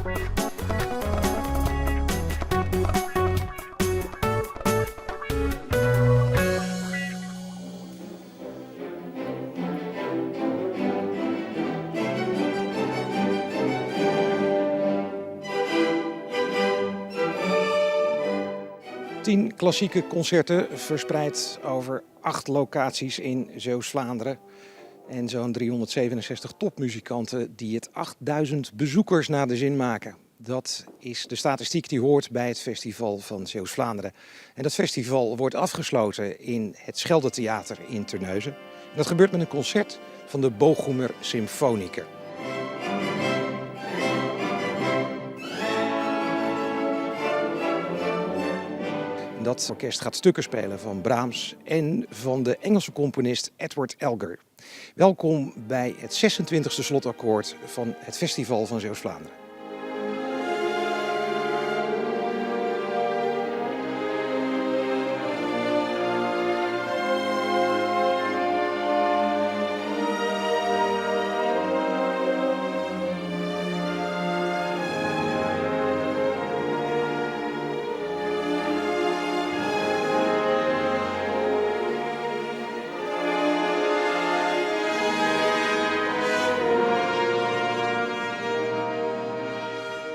Tien klassieke concerten verspreid over 8 locaties in Zeeuws-Vlaanderen. En zo'n 367 topmuzikanten die het 8000 bezoekers naar de zin maken. Dat is de statistiek die hoort bij het festival van Zeeuws-Vlaanderen. En dat festival wordt afgesloten in het Scheldetheater in Terneuzen. En dat gebeurt met een concert van de Bochumer Symfoniker. Dat orkest gaat stukken spelen van Brahms en van de Engelse componist Edward Elgar. Welkom bij het 26e slotakkoord van het Festival van Zeeuws-Vlaanderen.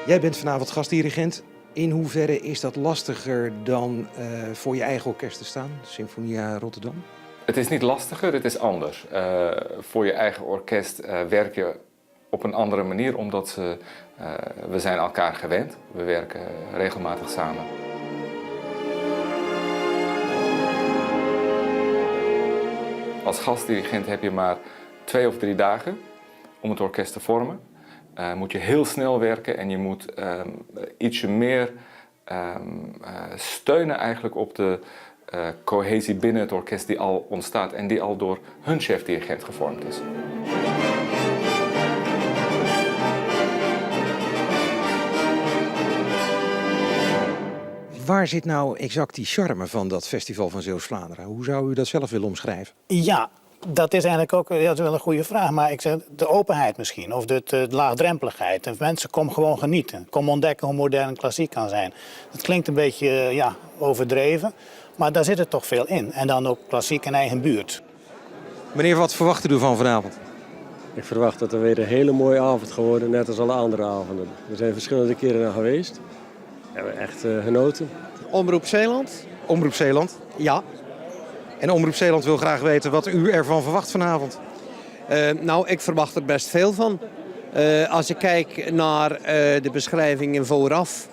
Jij bent vanavond gastdirigent. In hoeverre is dat lastiger dan voor je eigen orkest te staan, Sinfonia Rotterdam? Het is niet lastiger, het is anders. Voor je eigen orkest werk je op een andere manier, omdat we zijn elkaar gewend. We werken regelmatig samen. Als gastdirigent heb je maar 2 of 3 dagen om het orkest te vormen. Moet je heel snel werken en je moet ietsje meer steunen eigenlijk op de cohesie binnen het orkest die al ontstaat en die al door hun chef-dirigent gevormd is. Waar zit nou exact die charme van dat Festival van Zeeuws-Vlaanderen? Hoe zou u dat zelf willen omschrijven? Ja, dat is eigenlijk ook dat is wel een goede vraag. Maar ik zeg de openheid misschien, of de laagdrempeligheid. En mensen, kom gewoon genieten. Kom ontdekken hoe modern klassiek kan zijn. Dat klinkt een beetje overdreven, maar daar zit er toch veel in. En dan ook klassiek in eigen buurt. Meneer, wat verwacht u van vanavond? Ik verwacht dat er weer een hele mooie avond geworden, net als alle andere avonden. We zijn verschillende keren naar geweest. We hebben echt genoten. Omroep Zeeland? Omroep Zeeland. Ja. En Omroep Zeeland wil graag weten wat u ervan verwacht vanavond. Nou, ik verwacht er best veel van. Als ik kijk naar de beschrijvingen vooraf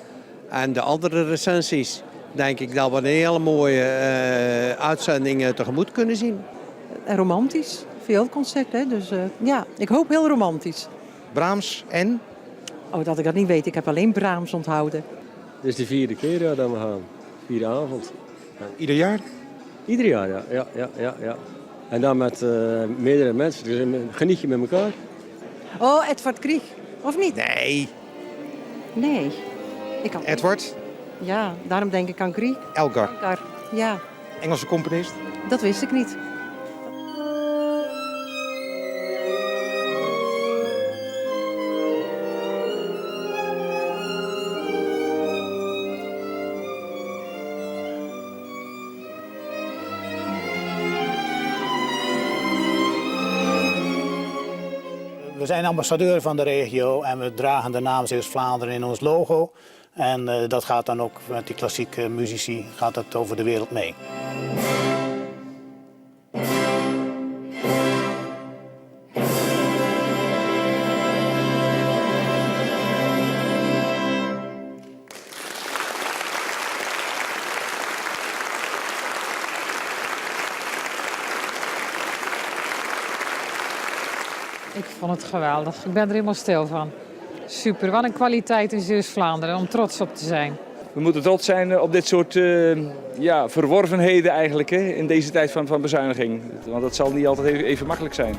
en de andere recensies, denk ik dat we een hele mooie uitzending tegemoet kunnen zien. Romantisch. Veel concert, hè? Dus ja, ik hoop heel romantisch. Brahms en? Oh, dat ik dat niet weet. Ik heb alleen Brahms onthouden. Dit is de 4e keer dat we gaan. 4e avond. Ieder jaar? Ieder jaar, ja. En dan met meerdere mensen. Dus geniet je met elkaar. Oh, Edvard Grieg. Of niet? Nee. Nee. Ik kan... Edward? Ja, daarom denk ik aan Grieg. Elgar. Elgar, ja. Engelse componist? Dat wist ik niet. We zijn ambassadeur van de regio en we dragen de naam Zeeuws-Vlaanderen in ons logo. En dat gaat dan ook met die klassieke muzici gaat dat over de wereld mee. Ik vond het geweldig. Ik ben er helemaal stil van. Super, wat een kwaliteit in Zeeuws-Vlaanderen om trots op te zijn. We moeten trots zijn op dit soort verworvenheden eigenlijk, hè, in deze tijd van bezuiniging. Want dat zal niet altijd even makkelijk zijn.